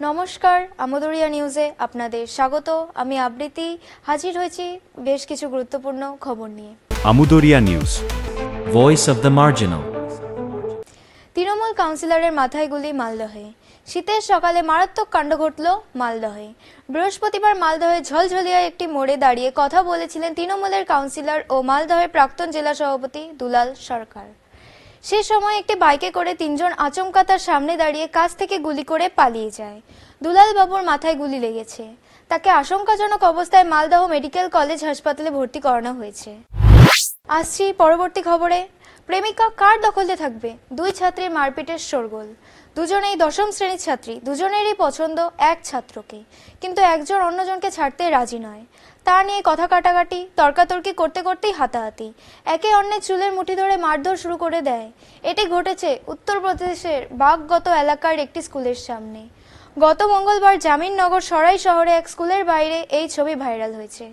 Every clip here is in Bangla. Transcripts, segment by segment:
নমস্কার, আমোদরিয়া নিউজে আপনাদের স্বাগত। আমি আবৃত্তি হাজির হয়েছি বেশ কিছু গুরুত্বপূর্ণ খবর নিয়ে। Amodaria news, voice of the marginal. Trinamool কাউন্সিলরের মাথায় গুলি মালদহে। শীতের সকালে মারাত্মক কাণ্ড ঘটল মালদহে। বৃহস্পতিবার মালদহের ঝলঝলিয়ায় একটি মোড়ে দাঁড়িয়ে কথা বলেছিলেন তৃণমূলের কাউন্সিলর ও মালদহের প্রাক্তন জেলা সভাপতি দুলাল সরকার। সে সময় একটি বাইকে করে তিনজন আচমকা তার সামনে দাঁড়িয়ে কাছ থেকে গুলি করে পালিয়ে যায়। দুলাল বাবুর মাথায় গুলি লেগেছে। তাকে আশঙ্কাজনক অবস্থায় মালদহ মেডিকেল কলেজ হাসপাতালে ভর্তি করানো হয়েছে। আসছি পরবর্তী খবরে। প্রেমিকা কার দখলে থাকবে? দুই ছাত্রীর মারপিটের শোরগোল। দুজনেই দশম শ্রেণীর ছাত্রী, দুজনেরই পছন্দ এক ছাত্রকে, কিন্তু একজন অন্যজনকে ছাড়তে রাজি নয়। তা নিয়ে কথা কাটাকাটি, তর্কাতর্কি করতে করতেই হাতাহাতি, একে অন্যের চুলের মুঠি ধরে মারধর শুরু করে দেয়। এটি ঘটেছে উত্তরপ্রদেশের বাগগত এলাকার একটি স্কুলের সামনে। গত মঙ্গলবার জামিননগর সরাই শহরে এক স্কুলের বাইরে এই ছবি ভাইরাল হয়েছে।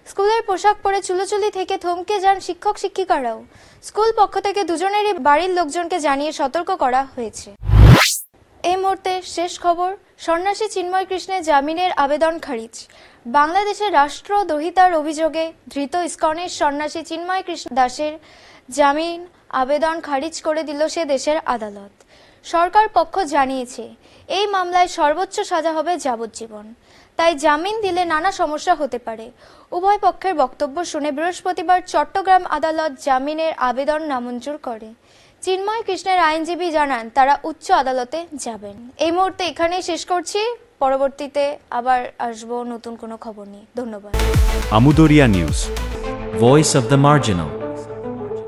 স্কুলের পোশাক পরে চুলোচুলি থেকে থমকে যান শিক্ষক শিক্ষিকারাও। স্কুল পক্ষ থেকে দুজনেরই বাড়ির লোকজনকে জানিয়ে সতর্ক করা হয়েছে। এই মুহূর্তে শেষ খবর। সন্ন্যাসী চিন্ময় কৃষ্ণের জামিনের আবেদন খারিজ। বাংলাদেশের রাষ্ট্রদ্রোহিতার অভিযোগে ধৃত ইসকনের সন্ন্যাসী চিন্ময় কৃষ্ণ দাসের জামিন আবেদন খারিজ করে দিল সে দেশের আদালত। সরকার পক্ষ জানিয়েছে এই মামলায় সর্বোচ্চ সাজা হবে যাবজ্জীবন। তাই জামিন দিলে নানা সমস্যা হতে পারে। উভয় পক্ষের বক্তব্য শুনে বৃহস্পতিবার চট্টগ্রাম আদালত জামিনের আবেদন নামঞ্জুর করে। চিন্ময় কৃষ্ণের আইনজীবী জানান তারা উচ্চ আদালতে যাবেন। এই মুহূর্তে এখানেই শেষ করছি। পরবর্তীতে আবার আসবো নতুন কোনো খবর নিয়ে। ধন্যবাদ। Amodaria news, voice of the marginal.